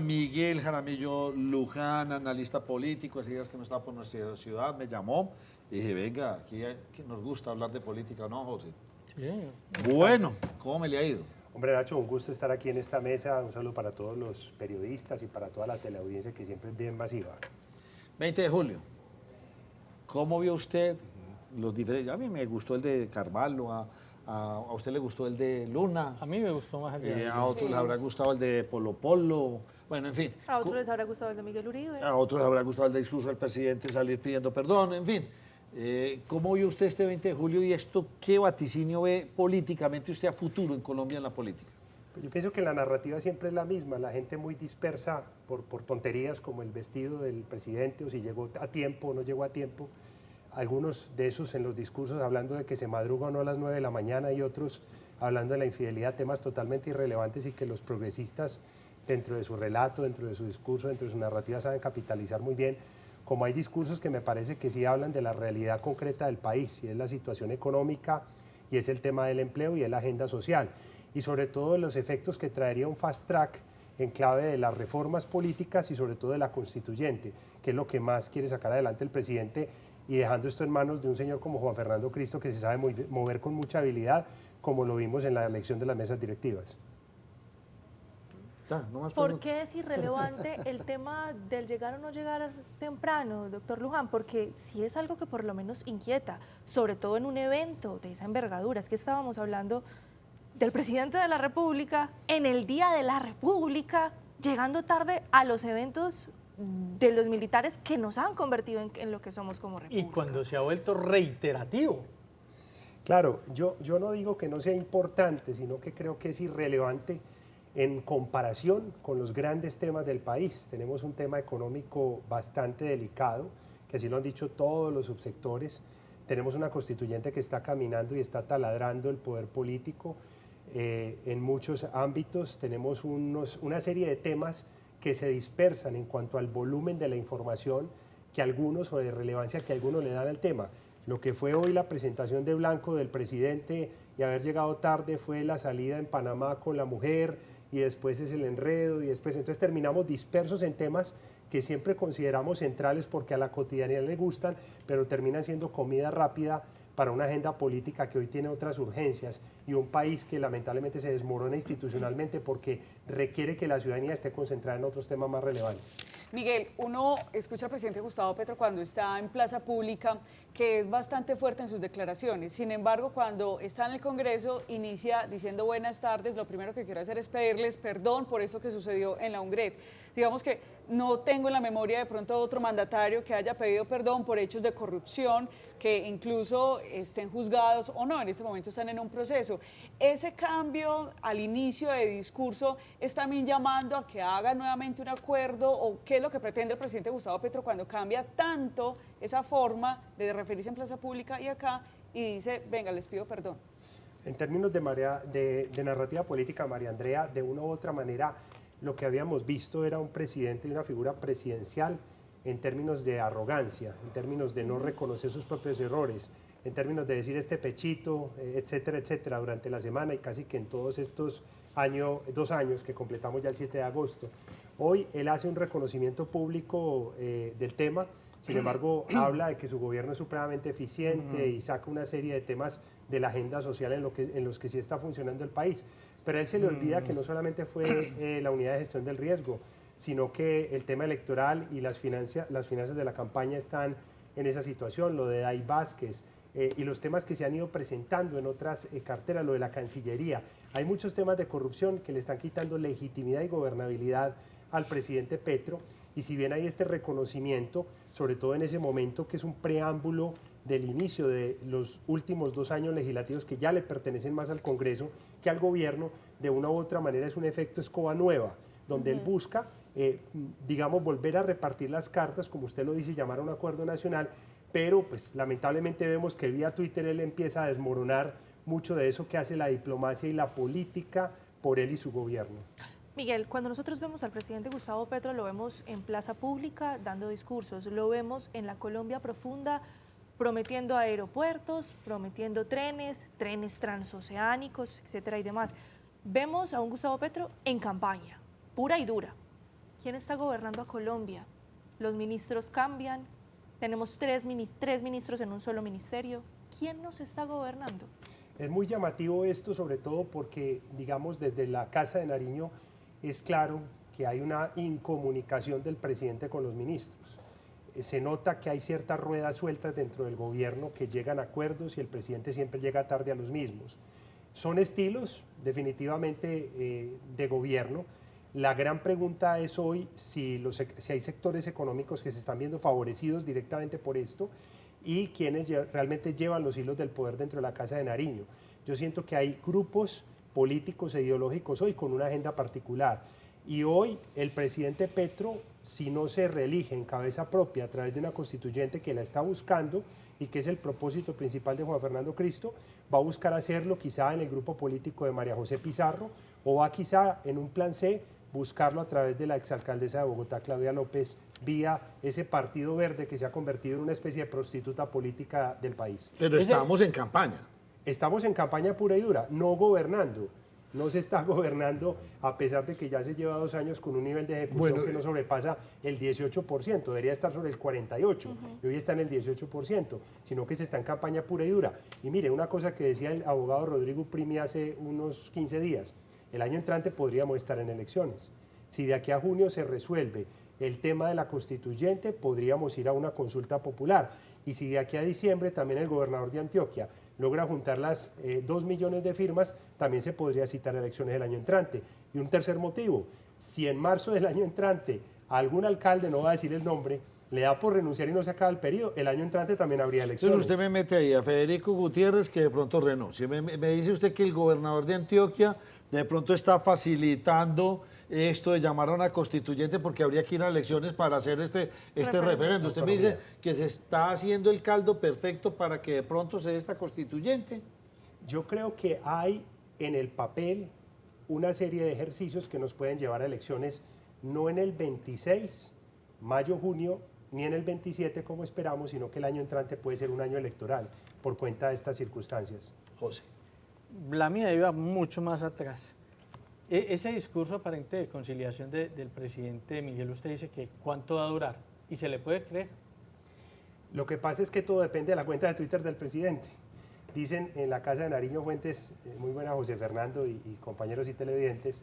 Miguel Jaramillo Luján, analista político, hace días que no estaba por nuestra ciudad, me llamó y dije, venga, aquí que nos gusta hablar de política, ¿no, José? Sí, señor. Bueno, ¿cómo me le ha ido? Hombre, Nacho, un gusto estar aquí en esta mesa. Un saludo para todos los periodistas y para toda la teleaudiencia que siempre es bien masiva. 20 de julio. ¿Cómo vio usted los diferentes? A mí me gustó el de Carvalho, a usted le gustó el de Luna, A mí me gustó más el de a otros les habrá gustado el de Polo Polo, bueno, en fin. A otros les habrá gustado el de Miguel Uribe. A otros les habrá gustado el discurso del presidente, salir pidiendo perdón, en fin. ¿Cómo vio usted este 20 de julio y esto qué vaticinio ve políticamente usted a futuro en Colombia en la política? Pues yo pienso que la narrativa siempre es la misma, la gente muy dispersa por tonterías como el vestido del presidente o si llegó a tiempo o no llegó a tiempo. Algunos de esos en los discursos hablando de que se madruga o no a las 9 de la mañana y otros hablando de la infidelidad, temas totalmente irrelevantes y que los progresistas dentro de su relato, dentro de su discurso, dentro de su narrativa saben capitalizar muy bien. Como hay discursos que me parece que sí hablan de la realidad concreta del país, y es la situación económica, y es el tema del empleo y es la agenda social, y sobre todo los efectos que traería un fast track en clave de las reformas políticas y sobre todo de la constituyente, que es lo que más quiere sacar adelante el presidente, y dejando esto en manos de un señor como Juan Fernando Cristo, que se sabe mover con mucha habilidad, como lo vimos en la elección de las mesas directivas. No más ¿Por preguntas. qué es irrelevante el tema del llegar o no llegar temprano, doctor Luján? Porque sí es algo que por lo menos inquieta, sobre todo en un evento de esa envergadura. Es que estábamos hablando del presidente de la República en el Día de la República, llegando tarde a los eventos de los militares que nos han convertido en lo que somos como república. Y cuando se ha vuelto reiterativo. Claro, yo no digo que no sea importante, sino que creo que es irrelevante en comparación con los grandes temas del país. Tenemos un tema económico bastante delicado, que así lo han dicho todos los subsectores. Tenemos una constituyente que está caminando y está taladrando el poder político en muchos ámbitos. Tenemos una serie de temas que se dispersan en cuanto al volumen de la información que algunos, o de relevancia que algunos le dan al tema. Lo que fue hoy la presentación de Blanco del presidente y haber llegado tarde fue la salida en Panamá con la mujer y después es el enredo y después, entonces terminamos dispersos en temas que siempre consideramos centrales porque a la cotidianidad le gustan, pero terminan siendo comida rápida para una agenda política que hoy tiene otras urgencias y un país que lamentablemente se desmorona institucionalmente porque requiere que la ciudadanía esté concentrada en otros temas más relevantes. Miguel, uno escucha al presidente Gustavo Petro cuando está en plaza pública que es bastante fuerte en sus declaraciones. Sin embargo, cuando está en el Congreso, inicia diciendo buenas tardes. Lo primero que quiero hacer es pedirles perdón por esto que sucedió en la UNGRED. Digamos que no tengo en la memoria de pronto otro mandatario que haya pedido perdón por hechos de corrupción, que incluso estén juzgados o no, en este momento están en un proceso. Ese cambio al inicio de discurso es también llamando a que haga nuevamente un acuerdo, o qué es lo que pretende el presidente Gustavo Petro cuando cambia tanto esa forma de referirse en plaza pública y acá y dice, venga, les pido perdón. En términos de narrativa política, María Andrea, de una u otra manera, lo que habíamos visto era un presidente y una figura presidencial en términos de arrogancia, en términos de no reconocer sus propios errores, en términos de decir este pechito, etcétera, etcétera, durante la semana y casi que en todos estos 2 años que completamos ya el 7 de agosto. Hoy él hace un reconocimiento público del tema, sin embargo habla de que su gobierno es supremamente eficiente y saca una serie de temas de la agenda social en los que sí está funcionando el país. Pero a él se le olvida que no solamente fue la unidad de gestión del riesgo, sino que el tema electoral y las finanzas de la campaña están en esa situación, lo de Day Vázquez y los temas que se han ido presentando en otras carteras, lo de la Cancillería. Hay muchos temas de corrupción que le están quitando legitimidad y gobernabilidad al presidente Petro, y si bien hay este reconocimiento, sobre todo en ese momento que es un preámbulo del inicio de los últimos 2 años legislativos que ya le pertenecen más al Congreso que al gobierno, de una u otra manera es un efecto escoba nueva, donde él busca, digamos, volver a repartir las cartas, como usted lo dice, llamar a un acuerdo nacional, pero pues lamentablemente vemos que vía Twitter él empieza a desmoronar mucho de eso que hace la diplomacia y la política por él y su gobierno. Miguel, cuando nosotros vemos al presidente Gustavo Petro, lo vemos en plaza pública dando discursos, lo vemos en la Colombia profunda prometiendo aeropuertos, prometiendo trenes transoceánicos, etcétera y demás. Vemos a un Gustavo Petro en campaña, pura y dura. ¿Quién está gobernando a Colombia? Los ministros cambian, tenemos tres ministros en un solo ministerio. ¿Quién nos está gobernando? Es muy llamativo esto, sobre todo porque, digamos, desde la Casa de Nariño es claro que hay una incomunicación del presidente con los ministros. Se nota que hay ciertas ruedas sueltas dentro del gobierno que llegan a acuerdos y el presidente siempre llega tarde a los mismos. Son estilos definitivamente de gobierno. La gran pregunta es hoy si hay sectores económicos que se están viendo favorecidos directamente por esto y quienes realmente llevan los hilos del poder dentro de la Casa de Nariño. Yo siento que hay grupos políticos e ideológicos hoy con una agenda particular. Y hoy el presidente Petro, si no se reelige en cabeza propia a través de una constituyente que la está buscando y que es el propósito principal de Juan Fernando Cristo, va a buscar hacerlo quizá en el grupo político de María José Pizarro o va quizá en un plan C buscarlo a través de la exalcaldesa de Bogotá, Claudia López, vía ese Partido Verde que se ha convertido en una especie de prostituta política del país. Pero estamos en campaña. Estamos en campaña pura y dura, no gobernando. No se está gobernando a pesar de que ya se lleva 2 años con un nivel de ejecución que no sobrepasa el 18%, debería estar sobre el 48% y hoy está en el 18%, sino que se está en campaña pura y dura. Y mire, una cosa que decía el abogado Rodrigo Primi hace unos 15 días, el año entrante podríamos estar en elecciones. Si de aquí a junio se resuelve el tema de la constituyente, podríamos ir a una consulta popular. Y si de aquí a diciembre también el gobernador de Antioquia logra juntar las 2 millones de firmas, también se podría citar elecciones el año entrante. Y un tercer motivo, si en marzo del año entrante algún alcalde, no va a decir el nombre, le da por renunciar y no se acaba el periodo, el año entrante también habría elecciones. Entonces usted me mete ahí a Federico Gutiérrez que de pronto renuncie. Me dice usted que el gobernador de Antioquia de pronto está facilitando esto de llamar a una constituyente porque habría que ir a elecciones para hacer este referendo. Usted me dice que se está haciendo el caldo perfecto para que de pronto se dé esta constituyente. Yo creo que hay en el papel una serie de ejercicios que nos pueden llevar a elecciones no en el 26, mayo, junio, ni en el 27 como esperamos, sino que el año entrante puede ser un año electoral por cuenta de estas circunstancias. José. La mía iba mucho más atrás. Ese discurso aparente de conciliación del presidente Miguel, usted dice que cuánto va a durar y se le puede creer. Lo que pasa es que todo depende de la cuenta de Twitter del presidente. Dicen en la Casa de Nariño fuentes, muy buena José Fernando y compañeros y televidentes,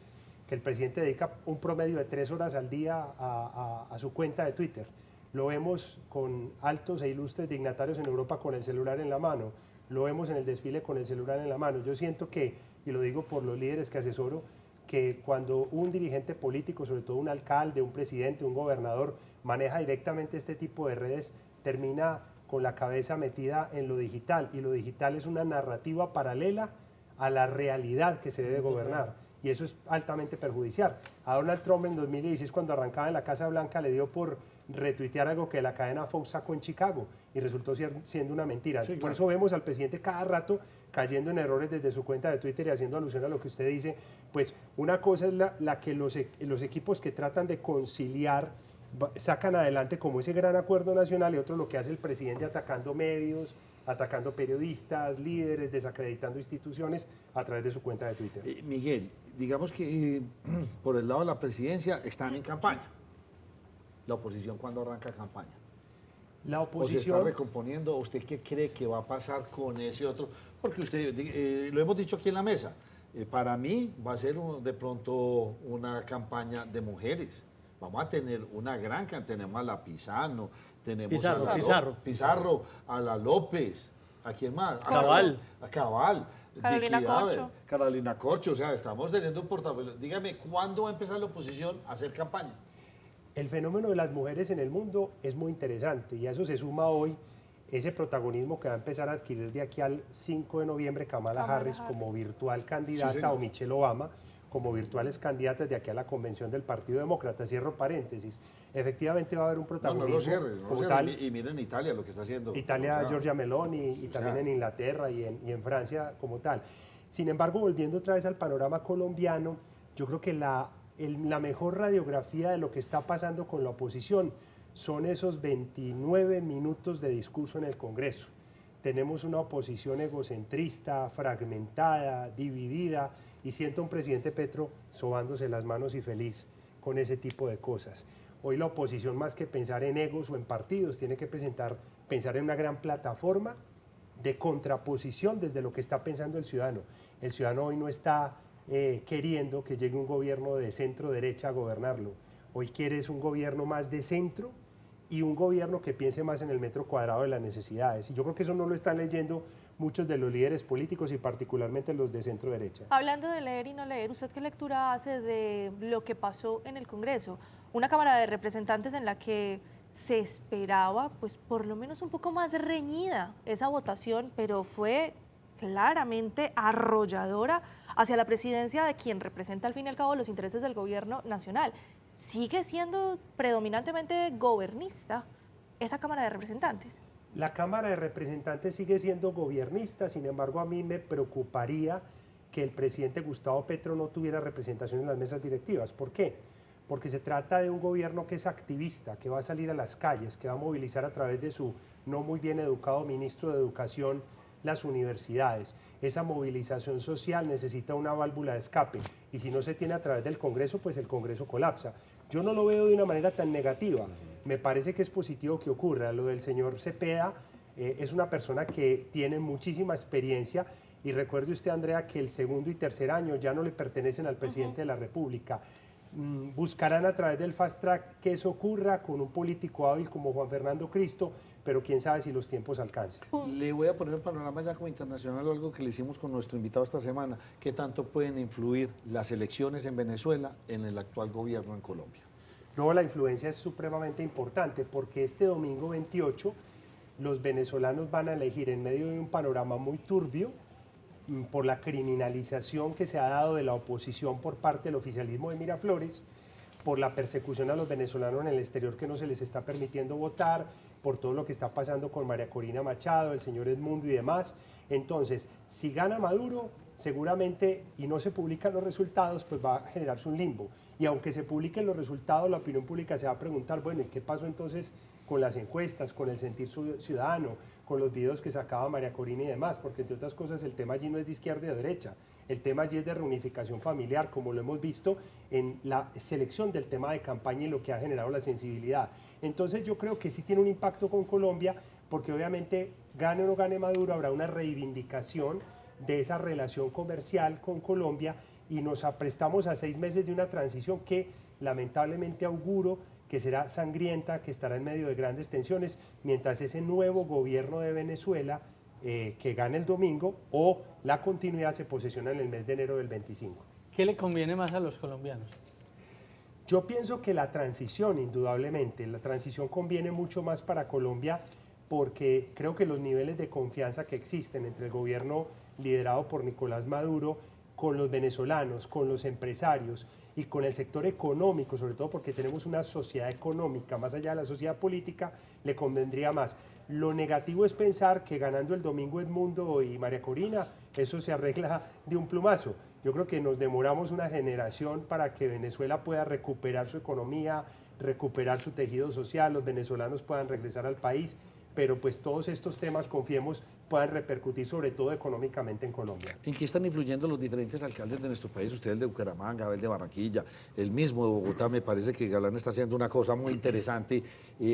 que el presidente dedica un promedio de 3 horas al día a su cuenta de Twitter. Lo vemos con altos e ilustres dignatarios en Europa con el celular en la mano. Lo vemos en el desfile con el celular en la mano. Yo siento que, y lo digo por los líderes que asesoro, que cuando un dirigente político, sobre todo un alcalde, un presidente, un gobernador, maneja directamente este tipo de redes, termina con la cabeza metida en lo digital. Y lo digital es una narrativa paralela a la realidad que se debe gobernar. Y eso es altamente perjudicial. A Donald Trump en 2016, cuando arrancaba en la Casa Blanca, le dio por retuitear algo que la cadena Fox sacó en Chicago y resultó siendo una mentira. Sí, claro. Por eso vemos al presidente cada rato cayendo en errores desde su cuenta de Twitter y haciendo alusión a lo que usted dice. Pues una cosa es la que los equipos que tratan de conciliar sacan adelante como ese gran acuerdo nacional y otro lo que hace el presidente atacando medios, atacando periodistas, líderes, desacreditando instituciones a través de su cuenta de Twitter. Miguel, digamos que por el lado de la presidencia están en campaña. La oposición, ¿cuándo arranca campaña? La oposición... ¿O se está recomponiendo? ¿Usted qué cree que va a pasar con ese otro? Porque usted, lo hemos dicho aquí en la mesa, para mí va a ser de pronto una campaña de mujeres. Vamos a tener una gran cantidad, tenemos a la Pizano, tenemos a Pizarro, a la López, ¿a quién más? Cabal. A Cabal. Carolina Corcho. Carolina Corcho, o sea, estamos teniendo un portafolio. Dígame, ¿cuándo va a empezar la oposición a hacer campaña? El fenómeno de las mujeres en el mundo es muy interesante y a eso se suma hoy ese protagonismo que va a empezar a adquirir de aquí al 5 de noviembre Kamala Harris como virtual candidata o Michelle Obama como virtuales candidatas de aquí a la convención del Partido Demócrata. Cierro paréntesis. Efectivamente va a haber un protagonismo. No lo cierre, tal. Y miren Italia lo que está haciendo. Italia, Giorgia Meloni y también en Inglaterra y en Francia como tal. Sin embargo, volviendo otra vez al panorama colombiano, yo creo que la mejor radiografía de lo que está pasando con la oposición son esos 29 minutos de discurso en el Congreso. Tenemos una oposición egocentrista, fragmentada, dividida, y siento a un presidente Petro sobándose las manos y feliz con ese tipo de cosas. Hoy la oposición, más que pensar en egos o en partidos, tiene que pensar en una gran plataforma de contraposición desde lo que está pensando el ciudadano. El ciudadano hoy no está queriendo que llegue un gobierno de centro-derecha a gobernarlo. Hoy quiere es un gobierno más de centro y un gobierno que piense más en el metro cuadrado de las necesidades. Y yo creo que eso no lo están leyendo muchos de los líderes políticos y particularmente los de centro-derecha. Hablando de leer y no leer, ¿usted qué lectura hace de lo que pasó en el Congreso? Una Cámara de Representantes en la que se esperaba, pues por lo menos un poco más reñida esa votación, pero fue claramente arrolladora hacia la presidencia de quien representa al fin y al cabo los intereses del gobierno nacional. Sigue siendo predominantemente gobernista esa Cámara de Representantes. La Cámara de Representantes sigue siendo gobernista, sin embargo a mí me preocuparía que el presidente Gustavo Petro no tuviera representación en las mesas directivas. ¿Por qué? Porque se trata de un gobierno que es activista, que va a salir a las calles, que va a movilizar a través de su no muy bien educado ministro de Educación las universidades. Esa movilización social necesita una válvula de escape y si no se tiene a través del Congreso, pues el Congreso colapsa. Yo no lo veo de una manera tan negativa. Me parece que es positivo que ocurra. Lo del señor Cepeda es una persona que tiene muchísima experiencia y recuerde usted, Andrea, que el segundo y tercer año ya no le pertenecen al presidente de la República. Buscarán a través del fast track que eso ocurra con un político hábil como Juan Fernando Cristo, pero quién sabe si los tiempos alcancen. Le voy a poner un panorama ya como internacional, algo que le hicimos con nuestro invitado esta semana. ¿Qué tanto pueden influir las elecciones en Venezuela en el actual gobierno en Colombia? No, la influencia es supremamente importante porque este domingo 28 los venezolanos van a elegir en medio de un panorama muy turbio por la criminalización que se ha dado de la oposición por parte del oficialismo de Miraflores, por la persecución a los venezolanos en el exterior que no se les está permitiendo votar, por todo lo que está pasando con María Corina Machado, el señor Edmundo y demás. Entonces, si gana Maduro, seguramente, y no se publican los resultados, pues va a generarse un limbo. Y aunque se publiquen los resultados, la opinión pública se va a preguntar, bueno, ¿y qué pasó entonces con las encuestas, con el sentir ciudadano, con los videos que sacaba María Corina y demás? Porque entre otras cosas el tema allí no es de izquierda y de derecha, el tema allí es de reunificación familiar, como lo hemos visto en la selección del tema de campaña y lo que ha generado la sensibilidad. Entonces yo creo que sí tiene un impacto con Colombia, porque obviamente gane o no gane Maduro, habrá una reivindicación de esa relación comercial con Colombia y nos aprestamos a 6 meses de una transición que lamentablemente auguro que será sangrienta, que estará en medio de grandes tensiones, mientras ese nuevo gobierno de Venezuela que gane el domingo o la continuidad se posesiona en el mes de enero del 25. ¿Qué le conviene más a los colombianos? Yo pienso que la transición, indudablemente, la transición conviene mucho más para Colombia porque creo que los niveles de confianza que existen entre el gobierno liderado por Nicolás Maduro con los venezolanos, con los empresarios y con el sector económico, sobre todo porque tenemos una sociedad económica, más allá de la sociedad política, le convendría más. Lo negativo es pensar que ganando el domingo Edmundo y María Corina, eso se arregla de un plumazo. Yo creo que nos demoramos una generación para que Venezuela pueda recuperar su economía, recuperar su tejido social, los venezolanos puedan regresar al país, pero pues todos estos temas, confiemos, puedan repercutir sobre todo económicamente en Colombia. ¿En qué están influyendo los diferentes alcaldes de nuestro país? Usted el de Bucaramanga, el de Barranquilla, el mismo de Bogotá, me parece que Galán está haciendo una cosa muy interesante,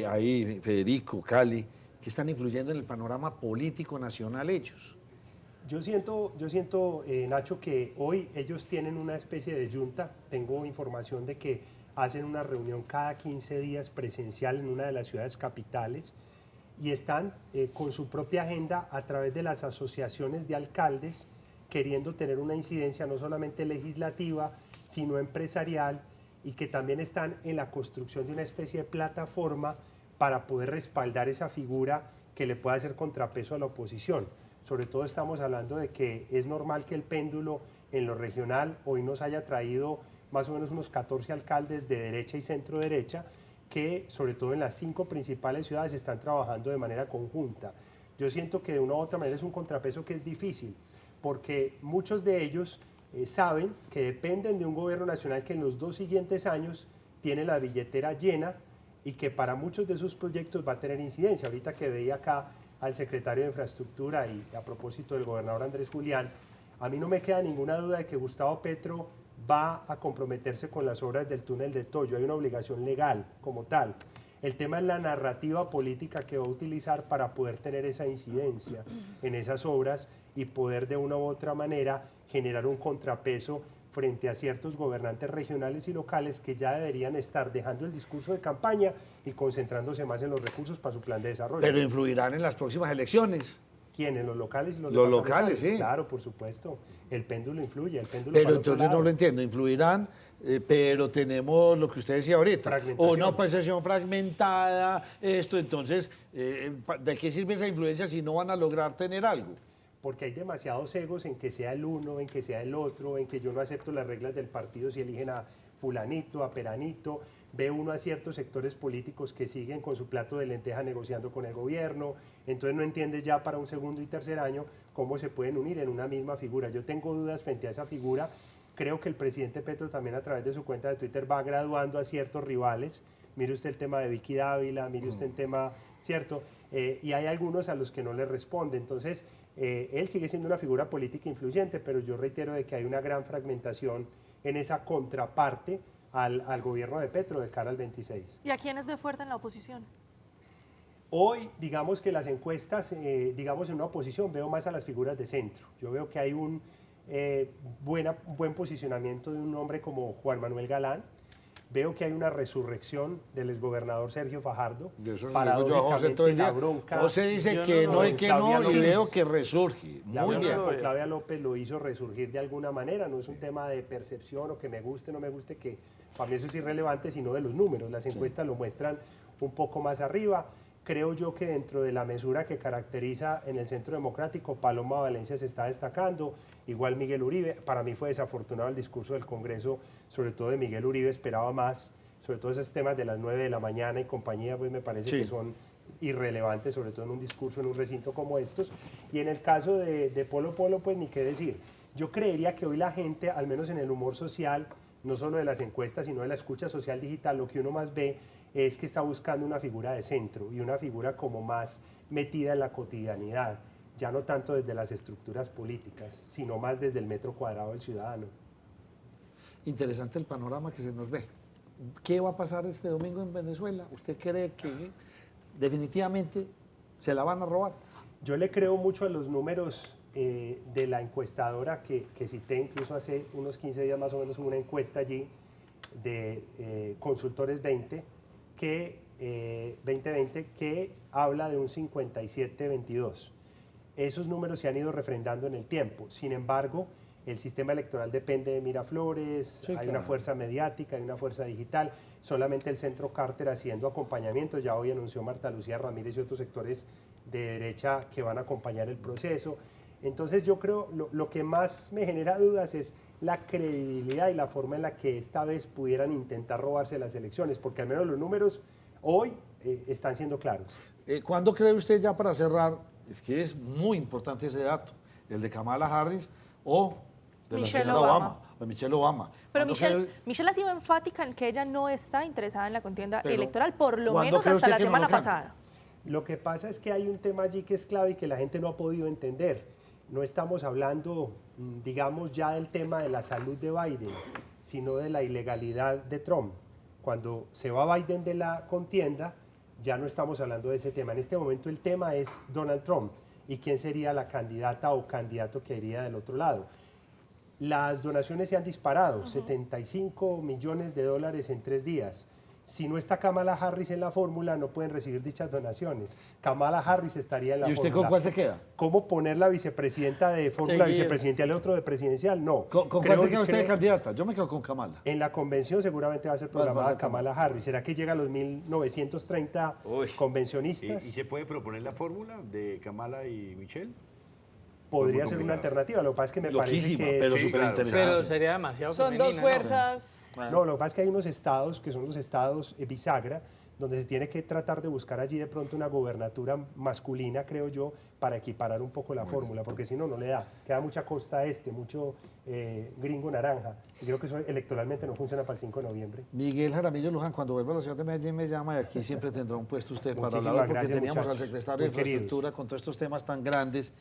ahí Federico, Cali, que están influyendo en el panorama político nacional ellos. Yo siento Nacho, que hoy ellos tienen una especie de junta. Tengo información de que hacen una reunión cada 15 días presencial en una de las ciudades capitales y están con su propia agenda a través de las asociaciones de alcaldes queriendo tener una incidencia no solamente legislativa, sino empresarial, y que también están en la construcción de una especie de plataforma para poder respaldar esa figura que le pueda hacer contrapeso a la oposición. Sobre todo estamos hablando de que es normal que el péndulo en lo regional hoy nos haya traído más o menos unos 14 alcaldes de derecha y centro derecha que sobre todo en las 5 principales ciudades están trabajando de manera conjunta. Yo siento que de una u otra manera es un contrapeso que es difícil porque muchos de ellos saben que dependen de un gobierno nacional que en los 2 siguientes años tiene la billetera llena y que para muchos de sus proyectos va a tener incidencia. Ahorita que veía acá al secretario de Infraestructura y a propósito del gobernador Andrés Julián, a mí no me queda ninguna duda de que Gustavo Petro va a comprometerse con las obras del túnel de Toyo. Hay una obligación legal como tal. El tema es la narrativa política que va a utilizar para poder tener esa incidencia en esas obras y poder de una u otra manera generar un contrapeso frente a ciertos gobernantes regionales y locales que ya deberían estar dejando el discurso de campaña y concentrándose más en los recursos para su plan de desarrollo. Pero influirán en las próximas elecciones. ¿Quiénes? ¿Los locales y los Los departamentales? locales, sí. Claro, por supuesto. El péndulo influye, el péndulo Pero para el otro entonces no lado. lo entiendo, influirán, pero tenemos lo que usted decía ahorita, Fragmentación. una percepción fragmentada, esto, entonces, ¿de qué sirve esa influencia si no van a lograr tener algo? Porque hay demasiados egos en que sea el uno, en que sea el otro, en que yo no acepto las reglas del partido si eligen a fulanito, a peranito. Ve uno a ciertos sectores políticos que siguen con su plato de lenteja negociando con el gobierno. Entonces no entiende ya para un segundo y tercer año cómo se pueden unir en una misma figura. Yo tengo dudas frente a esa figura. Creo que el presidente Petro también a través de su cuenta de Twitter va graduando a ciertos rivales. Mire usted el tema de Vicky Dávila, mire usted el tema, ¿cierto? Y hay algunos a los que no le responde. Entonces, él sigue siendo una figura política influyente, pero yo reitero de que hay una gran fragmentación en esa contraparte al gobierno de Petro de cara al 26. ¿Y a quiénes ve fuerte en la oposición? Hoy, digamos que las encuestas, digamos en una oposición, veo más a las figuras de centro. Yo veo que hay un buen posicionamiento de un hombre como Juan Manuel Galán. Veo que hay una resurrección del exgobernador Sergio Fajardo. Y eso lo digo yo a José todo el día. José dice Yo que no no lo y veo. que Claudia no, y López. veo que resurge. La Muy unión bien. lo con veo. Claudia López lo hizo resurgir de alguna manera, no es un tema de percepción o que me guste o no me guste, que para mí eso es irrelevante, sino de los números. Las encuestas lo muestran un poco más arriba. Creo yo que dentro de la mesura que caracteriza en el Centro Democrático, Paloma Valencia se está destacando, igual Miguel Uribe. Para mí fue desafortunado el discurso del Congreso, sobre todo de Miguel Uribe, esperaba más, sobre todo esos temas de las 9 de la mañana y compañía, pues me parece Sí. que son irrelevantes, sobre todo en un discurso, en un recinto como estos. Y en el caso de Polo Polo, pues ni qué decir. Yo creería que hoy la gente, al menos en el humor social, no solo de las encuestas, sino de la escucha social digital, lo que uno más ve es que está buscando una figura de centro y una figura como más metida en la cotidianidad, ya no tanto desde las estructuras políticas, sino más desde el metro cuadrado del ciudadano. Interesante el panorama que se nos ve. ¿Qué va a pasar este domingo en Venezuela? ¿Usted cree que definitivamente se la van a robar? Yo le creo mucho a los números de la encuestadora que cité, incluso hace unos 15 días más o menos hubo una encuesta allí de Consultores 20, 2020, que habla de un 57-22. Esos números se han ido refrendando en el tiempo. Sin embargo, el sistema electoral depende de Miraflores, Sí, hay claro. una fuerza mediática, hay una fuerza digital, solamente el Centro Carter haciendo acompañamiento, ya hoy anunció Marta Lucía Ramírez y otros sectores de derecha que van a acompañar el proceso. Entonces yo creo, lo que más me genera dudas es la credibilidad y la forma en la que esta vez pudieran intentar robarse las elecciones, porque al menos los números hoy están siendo claros. ¿Cuándo cree usted, ya para cerrar, es que es muy importante ese dato, el de Kamala Harris o de la Michelle señora Obama. de Michelle Obama? Pero ¿Cuándo Michelle, cree- Michelle ha sido enfática en que ella no está interesada en la contienda Pero, electoral, por lo ¿cuándo menos cree hasta usted la que no semana lo cambie? pasada. Lo que pasa es que hay un tema allí que es clave y que la gente no ha podido entender. No estamos hablando, digamos, ya del tema de la salud de Biden, sino de la ilegalidad de Trump. Cuando se va Biden de la contienda, ya no estamos hablando de ese tema. En este momento el tema es Donald Trump y quién sería la candidata o candidato que iría del otro lado. Las donaciones se han disparado, 75 millones de dólares en 3 días. Si no está Kamala Harris en la fórmula, no pueden recibir dichas donaciones. Kamala Harris estaría en la ¿Y usted fórmula. con cuál se queda? ¿Cómo poner la vicepresidenta de fórmula Seguir. vicepresidencial y otro de presidencial? No. ¿Con cuál Creo- se queda usted de creo- candidata? Yo me quedo con Kamala. En la convención seguramente va a ser ¿Cuál va a programada ser Kamala Harris. ¿Será que llega a los 1930 Uy. convencionistas? ¿Y se puede proponer la fórmula de Kamala y Michelle? Podría muy ser una complicado. alternativa. Lo que pasa es que me parece Loquísima, que pero sí, súper claro. interesante. Pero sería demasiado Son dos femenina, ¿no? fuerzas. No, lo que pasa es que hay unos estados que son los estados bisagra, donde se tiene que tratar de buscar allí de pronto una gobernatura masculina, creo yo, para equiparar un poco la fórmula, porque si no, no le da. Queda mucha costa este, mucho gringo naranja. Y creo que eso electoralmente no funciona para el 5 de noviembre. Miguel Jaramillo Luján, cuando vuelva a la ciudad de Medellín me llama y aquí siempre tendrá un puesto usted para Muchísimas hablar, porque gracias, teníamos al muchachos. secretario de Muy queridos. Infraestructura con todos estos temas tan grandes.